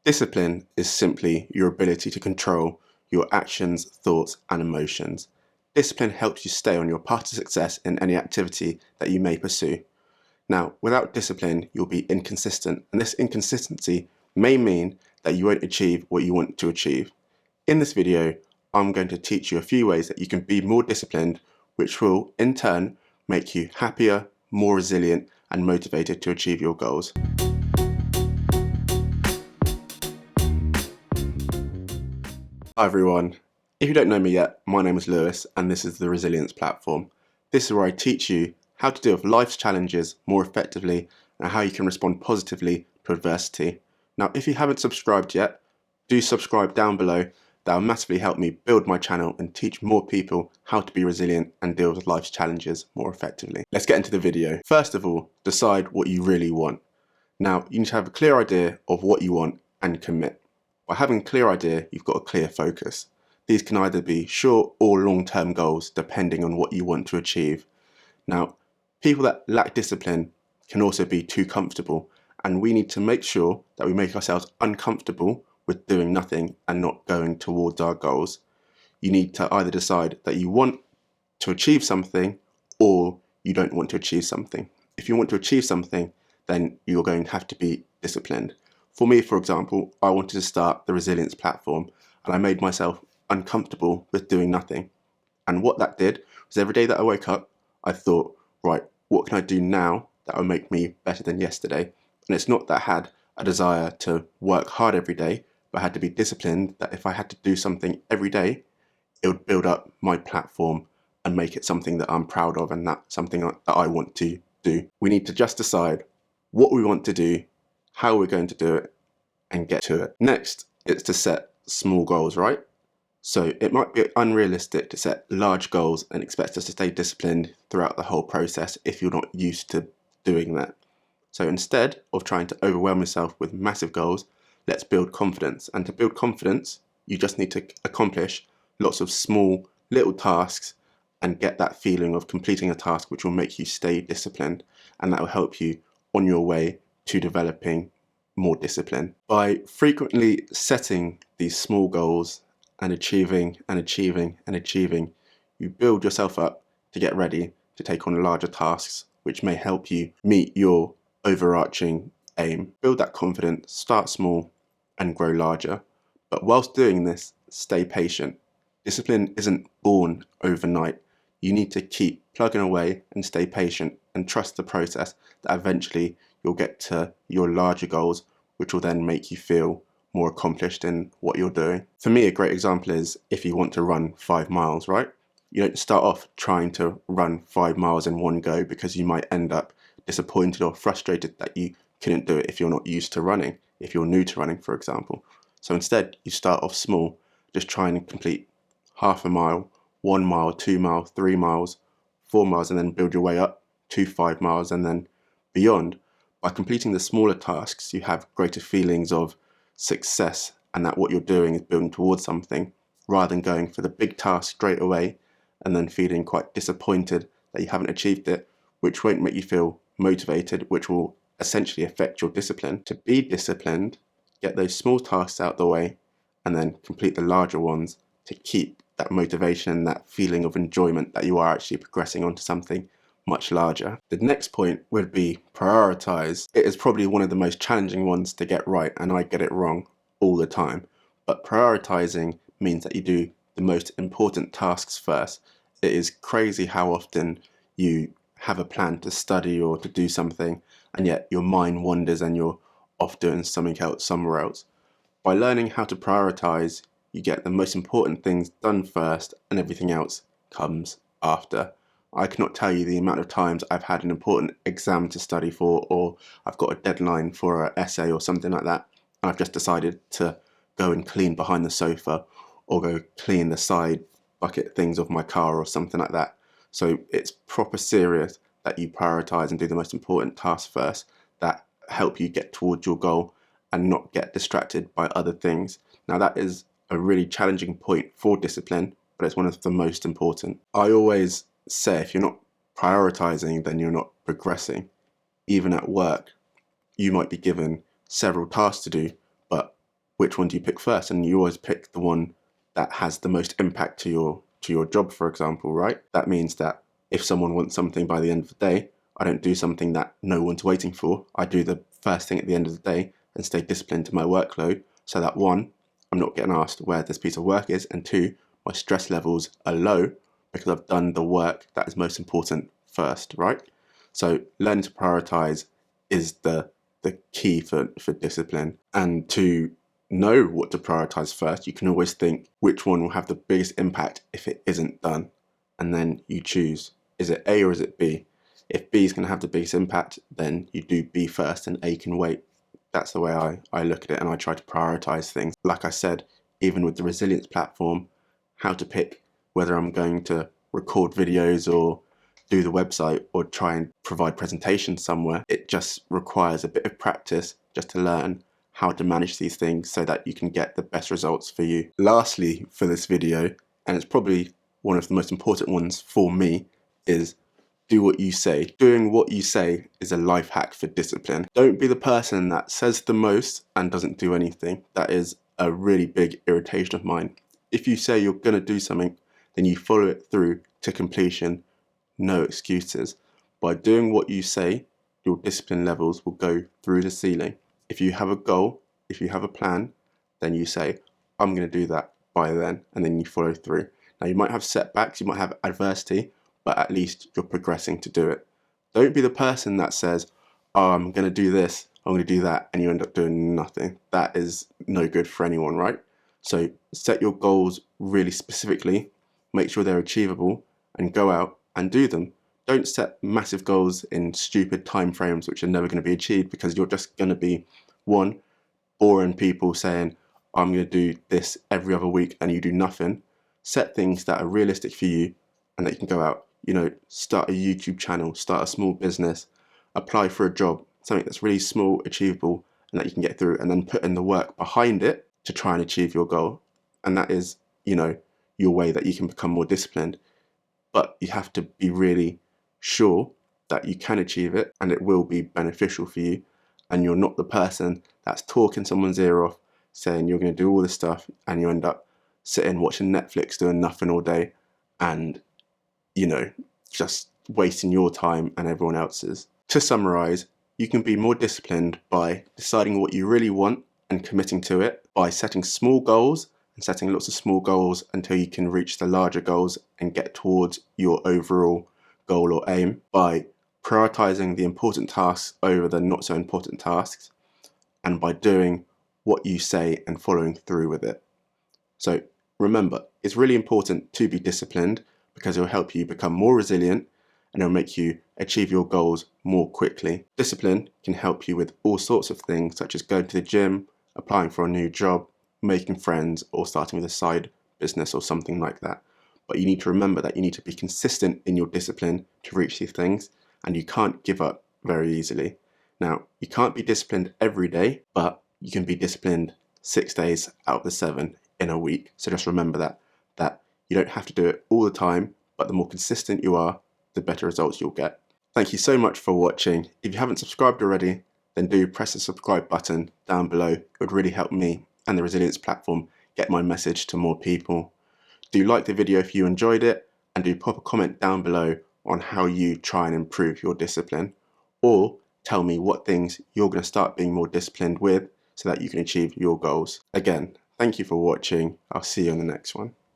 Discipline is simply your ability to control your actions, thoughts, and emotions. Discipline helps you stay on your path to success in any activity that you may pursue. Now, without discipline, you'll be inconsistent, and this inconsistency may mean that you won't achieve what you want to achieve. In this video, I'm going to teach you a few ways that you can be more disciplined, which will, in turn, make you happier, more resilient, and motivated to achieve your goals. Hi everyone, if you don't know me yet, my name is Lewis and this is the Resilience Platform. This is where I teach you how to deal with life's challenges more effectively and how you can respond positively to adversity. Now, if you haven't subscribed yet, do subscribe down below. That will massively help me build my channel and teach more people how to be resilient and deal with life's challenges more effectively. Let's get into the video. First of all, decide what you really want. Now, you need to have a clear idea of what you want and commit. By having a clear idea, you've got a clear focus. These can either be short or long-term goals depending on what you want to achieve. Now, people that lack discipline can also be too comfortable, and we need to make sure that we make ourselves uncomfortable with doing nothing and not going towards our goals. You need to either decide that you want to achieve something or you don't want to achieve something. If you want to achieve something, then you're going to have to be disciplined. For me, for example, I wanted to start the Resilience Platform and I made myself uncomfortable with doing nothing. And what that did was every day that I woke up, I thought, right, what can I do now that will make me better than yesterday? And it's not that I had a desire to work hard every day, but I had to be disciplined that if I had to do something every day, it would build up my platform and make it something that I'm proud of and that's something that I want to do. We need to just decide what we want to do, how we're going to do it, and get to it. Next, it's to set small goals, right? So it might be unrealistic to set large goals and expect us to stay disciplined throughout the whole process if you're not used to doing that. So instead of trying to overwhelm yourself with massive goals, let's build confidence. And to build confidence, you just need to accomplish lots of small little tasks and get that feeling of completing a task, which will make you stay disciplined, and that will help you on your way to developing more discipline. By frequently setting these small goals and achieving, you build yourself up to get ready to take on larger tasks, which may help you meet your overarching aim. Build that confidence, start small and grow larger. But whilst doing this, stay patient. Discipline isn't born overnight. You need to keep plugging away and stay patient and trust the process that eventually you'll get to your larger goals, which will then make you feel more accomplished in what you're doing. For me, a great example is if you want to run 5 miles, right? You don't start off trying to run 5 miles in one go because you might end up disappointed or frustrated that you couldn't do it if you're not used to running, if you're new to running, for example. So instead, you start off small, just trying to complete half a mile, 1 mile, 2 miles, 3 miles, 4 miles, and then build your way up to 5 miles and then beyond. By completing the smaller tasks, you have greater feelings of success and that what you're doing is building towards something, rather than going for the big task straight away and then feeling quite disappointed that you haven't achieved it, which won't make you feel motivated, which will essentially affect your discipline. To be disciplined, get those small tasks out of the way and then complete the larger ones to keep that motivation and that feeling of enjoyment that you are actually progressing onto something much larger. The next point would be prioritize. It is probably one of the most challenging ones to get right, and I get it wrong all the time. But prioritizing means that you do the most important tasks first. It is crazy how often you have a plan to study or to do something, and yet your mind wanders and you're off doing something else somewhere else. By learning how to prioritize, you get the most important things done first and everything else comes after. I cannot tell you the amount of times I've had an important exam to study for, or I've got a deadline for an essay or something like that, and I've just decided to go and clean behind the sofa or go clean the side bucket things of my car or something like that. So it's proper serious that you prioritize and do the most important tasks first that help you get towards your goal and not get distracted by other things. Now that is a really challenging point for discipline, but it's one of the most important. I always say if you're not prioritizing, then you're not progressing. Even at work, you might be given several tasks to do, but which one do you pick first? And you always pick the one that has the most impact to your job, for example, right? That means that if someone wants something by the end of the day, I don't do something that no one's waiting for. I do the first thing at the end of the day and stay disciplined to my workload, so that one, I'm not getting asked where this piece of work is, and two, my stress levels are low because I've done the work that is most important first, right? So learning to prioritize is the key for discipline. And to know what to prioritize first, you can always think which one will have the biggest impact if it isn't done. And then you choose, is it A or is it B? If B is going to have the biggest impact, then you do B first and A can wait. That's the way I look at it, and I try to prioritize things. Like I said, even with the resilience platform, how to pick whether I'm going to record videos or do the website or try and provide presentations somewhere, it just requires a bit of practice just to learn how to manage these things so that you can get the best results for you. Lastly, for this video, and it's probably one of the most important ones for me, is do what you say. Doing what you say is a life hack for discipline. Don't be the person that says the most and doesn't do anything. That is a really big irritation of mine. If you say you're going to do something, then you follow it through to completion. No excuses. By doing what you say, your discipline levels will go through the ceiling. If you have a goal, if you have a plan, then you say, I'm going to do that by then, and then you follow through. Now, you might have setbacks, you might have adversity, but at least you're progressing to do it. Don't be the person that says, oh, I'm going to do this, I'm going to do that, and you end up doing nothing. That is no good for anyone, right? So set your goals really specifically, make sure they're achievable, and go out and do them. Don't set massive goals in stupid time frames which are never going to be achieved, because you're just going to be, one, boring people saying, I'm going to do this every other week, and you do nothing. Set things that are realistic for you and that you can go out, start a YouTube channel, start a small business, apply for a job, something that's really small, achievable, and that you can get through, and then put in the work behind it to try and achieve your goal. And that is, your way that you can become more disciplined. But you have to be really sure that you can achieve it and it will be beneficial for you. And you're not the person that's talking someone's ear off, saying you're going to do all this stuff, and you end up sitting watching Netflix doing nothing all day and, just wasting your time and everyone else's. To summarize, you can be more disciplined by deciding what you really want and committing to it, by setting small goals and setting lots of small goals until you can reach the larger goals and get towards your overall goal or aim, by prioritizing the important tasks over the not so important tasks, and by doing what you say and following through with it. So remember, it's really important to be disciplined because it will help you become more resilient and it will make you achieve your goals more quickly. Discipline can help you with all sorts of things, such as going to the gym, applying for a new job, making friends, or starting with a side business or something like that. But you need to remember that you need to be consistent in your discipline to reach these things, and you can't give up very easily. Now, you can't be disciplined every day, but you can be disciplined 6 days out of the 7 in a week. So just remember that you don't have to do it all the time, but the more consistent you are, the better results you'll get. Thank you so much for watching. If you haven't subscribed already, then do press the subscribe button down below. It would really help me and the Resilience platform get my message to more people. Do like the video if you enjoyed it, and do pop a comment down below on how you try and improve your discipline, or tell me what things you're going to start being more disciplined with so that you can achieve your goals. Again, thank you for watching. I'll see you on the next one.